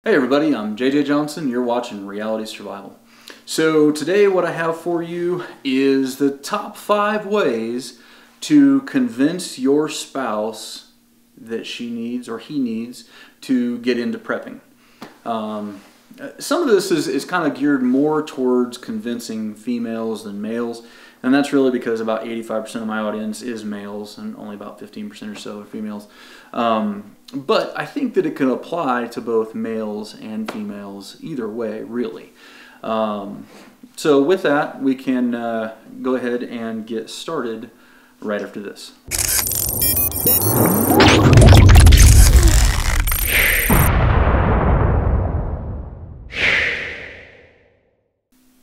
Hey everybody, I'm JJ Johnson. You're watching Reality Survival. So today what I have for you is the top 5 ways to convince your spouse that she needs or he needs to get into prepping. Some of this is kind of geared more towards convincing females than males, and that's really because about 85% of my audience is males and only about 15% or so are females. But I think that it can apply to both males and females either way, really. So with that, we can go ahead and get started right after this.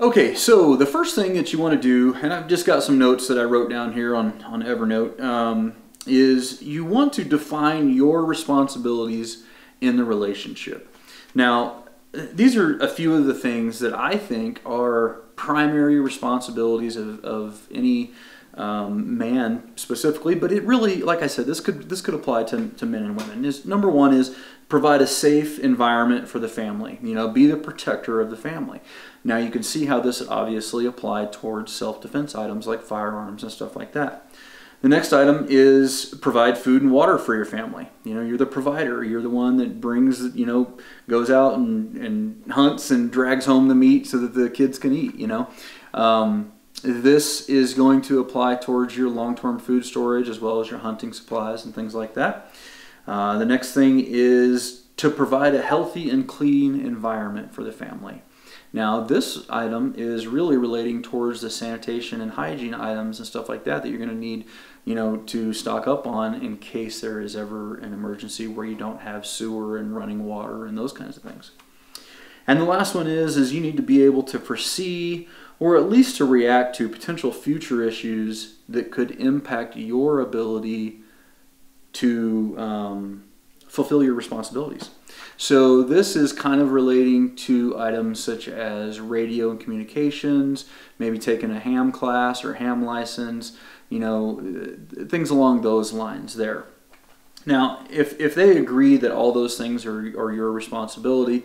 Okay, so the first thing that you want to do, and I've just got some notes that I wrote down here on Evernote, is you want to define your responsibilities in the relationship. Now, these are a few of the things that I think are primary responsibilities of any man specifically, but it really, like I said, this could apply to men and women. Number one is provide a safe environment for the family. You know, be the protector of the family. Now you can see how this obviously applied towards self-defense items like firearms and stuff like that. The next item is provide food and water for your family. You know, you're the provider. You're the one that brings, you know, goes out and hunts and drags home the meat so that the kids can eat, you know. This is going to apply towards your long-term food storage as well as your hunting supplies and things like that. The next thing is to provide a healthy and clean environment for the family. Now, this item is really relating towards the sanitation and hygiene items and stuff like that you're going to need, you know, to stock up on in case there is ever an emergency where you don't have sewer and running water and those kinds of things. And the last one is you need to be able to foresee or at least to react to potential future issues that could impact your ability to fulfill your responsibilities. So this is kind of relating to items such as radio and communications, maybe taking a ham class or ham license, you know, things along those lines there. Now, if they agree that all those things are your responsibility,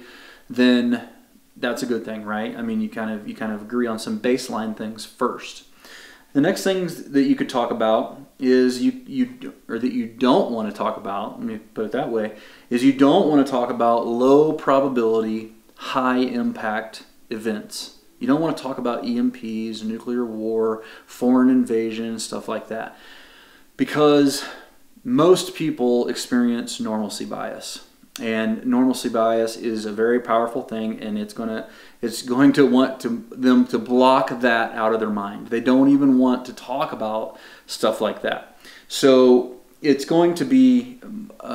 then that's a good thing, right? I mean, you kind of agree on some baseline things first. The next things that you could talk about is that you don't want to talk about, let me put it that way, is you don't want to talk about low probability, high impact events. You don't want to talk about EMPs, nuclear war, foreign invasion, stuff like that. Because most people experience normalcy bias. And normalcy bias is a very powerful thing, and it's going to want them to block that out of their mind. They don't even want to talk about stuff like that. So it's going to be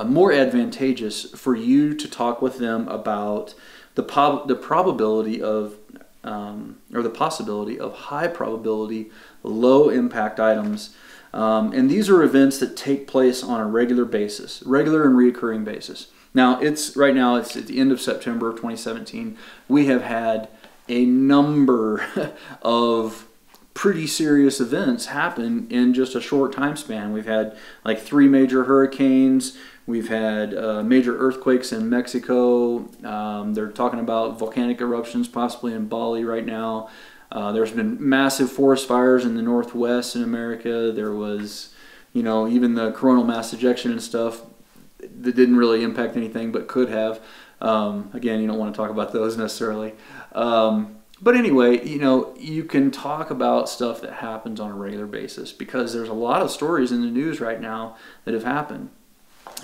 more advantageous for you to talk with them about the probability of or the possibility of high probability, low impact items. And these are events that take place on a regular basis, regular and reoccurring basis. Now, right now it's at the end of September of 2017. We have had a number of pretty serious events happen in just a short time span. We've had like 3 major hurricanes. We've had major earthquakes in Mexico. They're talking about volcanic eruptions possibly in Bali right now. There's been massive forest fires in the Northwest in America. There was, you know, even the coronal mass ejection and stuff that didn't really impact anything but could have. Again, you don't want to talk about those necessarily. But anyway, you know, you can talk about stuff that happens on a regular basis because there's a lot of stories in the news right now that have happened.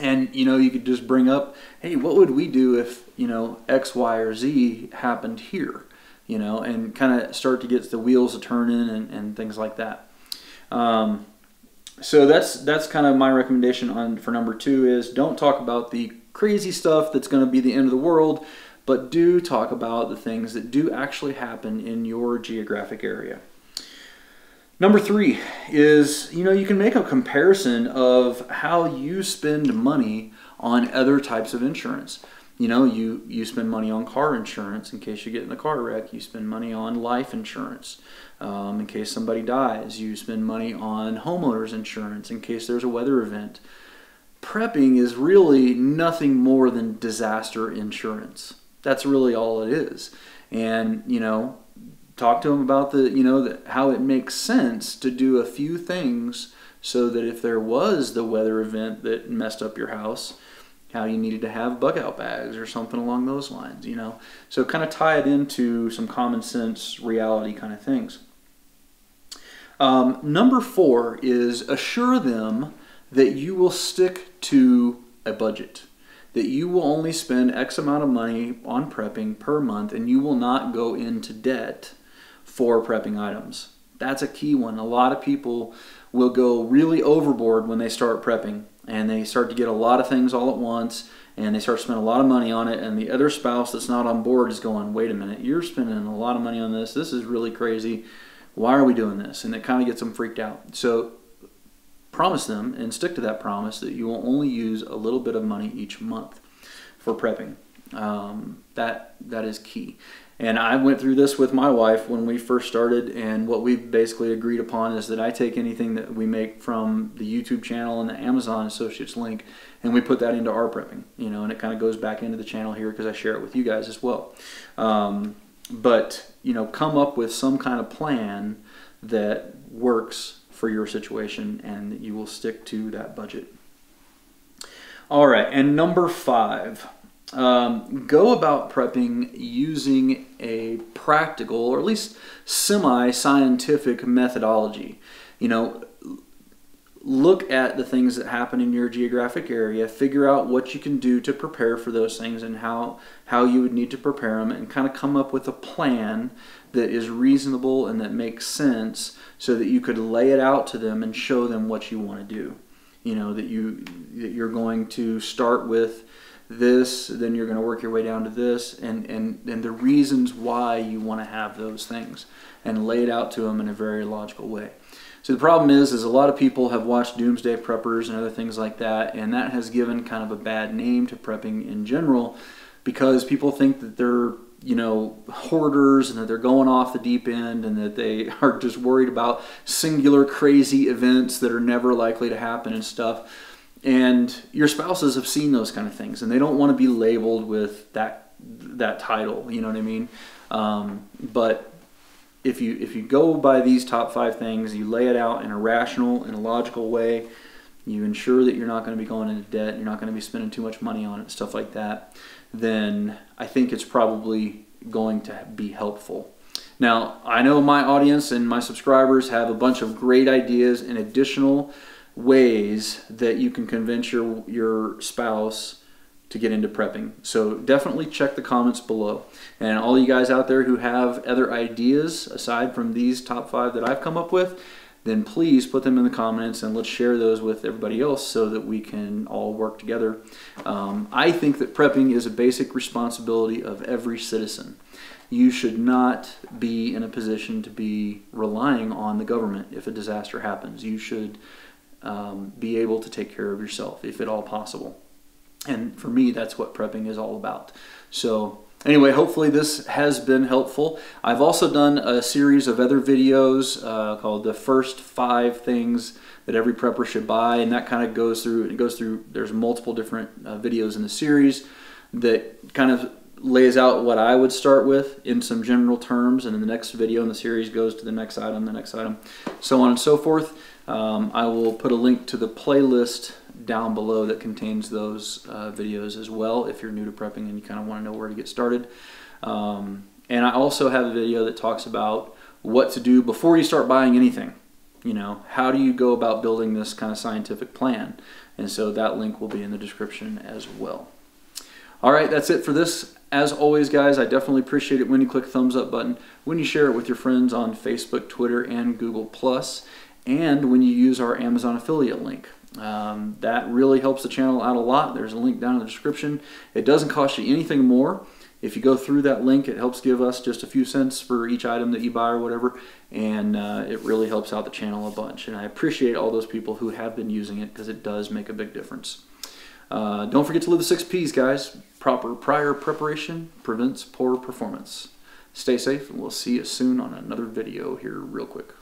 And, you know, you could just bring up, hey, what would we do if, you know, X, Y, or Z happened here? You know, and kind of start to get the wheels a turning and things like that. So that's kind of my recommendation for number 2 is don't talk about the crazy stuff that's going to be the end of the world, but do talk about the things that do actually happen in your geographic area. Number 3 is, you know, you can make a comparison of how you spend money on other types of insurance. You know, you spend money on car insurance in case you get in a car wreck. You spend money on life insurance in case somebody dies. You spend money on homeowners insurance in case there's a weather event. Prepping is really nothing more than disaster insurance. That's really all it is. And, you know, talk to them about how it makes sense to do a few things so that if there was the weather event that messed up your house, how you needed to have bug out bags or something along those lines, you know. So kind of tie it into some common sense reality kind of things. Number 4 is assure them that you will stick to a budget, that you will only spend X amount of money on prepping per month and you will not go into debt for prepping items. That's a key one. A lot of people will go really overboard when they start prepping, and they start to get a lot of things all at once, and they start spending a lot of money on it, and the other spouse that's not on board is going, wait a minute, you're spending a lot of money on this. This is really crazy. Why are we doing this? And it kind of gets them freaked out. So promise them and stick to that promise that you will only use a little bit of money each month for prepping. That is key. And I went through this with my wife when we first started, and what we basically agreed upon is that I take anything that we make from the YouTube channel and the Amazon Associates link, and we put that into our prepping, you know, and it kind of goes back into the channel here because I share it with you guys as well. But, you know, come up with some kind of plan that works for your situation and that you will stick to that budget. All right, and number 5. Go about prepping using a practical or at least semi-scientific methodology. You know, look at the things that happen in your geographic area, figure out what you can do to prepare for those things and how you would need to prepare them, and kind of come up with a plan that is reasonable and that makes sense so that you could lay it out to them and show them what you want to do. You know, that you're going to start with this, then you're going to work your way down to this, and the reasons why you want to have those things, and lay it out to them in a very logical way. So the problem is a lot of people have watched doomsday preppers and other things like that, and that has given kind of a bad name to prepping in general, because people think that they're, you know, hoarders and that they're going off the deep end and that they are just worried about singular crazy events that are never likely to happen and stuff. And your spouses have seen those kind of things, and they don't want to be labeled with that title, you know what I mean? But if you go by these top 5 things, you lay it out in a rational and a logical way, you ensure that you're not going to be going into debt, you're not going to be spending too much money on it, stuff like that, then I think it's probably going to be helpful. Now, I know my audience and my subscribers have a bunch of great ideas and additional ways that you can convince your spouse to get into prepping. So definitely check the comments below. And all you guys out there who have other ideas aside from these top 5 that I've come up with, then please put them in the comments and let's share those with everybody else so that we can all work together. I think that prepping is a basic responsibility of every citizen. You should not be in a position to be relying on the government if a disaster happens. You should be able to take care of yourself if at all possible. And for me, that's what prepping is all about. So anyway, hopefully this has been helpful. I've also done a series of other videos called the first 5 things that every prepper should buy, and that kind of goes through, there's multiple different videos in the series that kind of lays out what I would start with in some general terms, and then the next video in the series goes to the next item, so on and so forth. I will put a link to the playlist down below that contains those videos as well if you're new to prepping and you kind of want to know where to get started. And I also have a video that talks about what to do before you start buying anything. You know, how do you go about building this kind of scientific plan? And so that link will be in the description as well. All right, that's it for this. As always, guys, I definitely appreciate it when you click the thumbs up button, when you share it with your friends on Facebook, Twitter, and Google+, and when you use our Amazon affiliate link. That really helps the channel out a lot. There's a link down in the description. It doesn't cost you anything more. If you go through that link, it helps give us just a few cents for each item that you buy or whatever, and it really helps out the channel a bunch. And I appreciate all those people who have been using it because it does make a big difference. Don't forget to live the 6 P's, guys. Prior preparation prevents poor performance. Stay safe, and we'll see you soon on another video here real quick.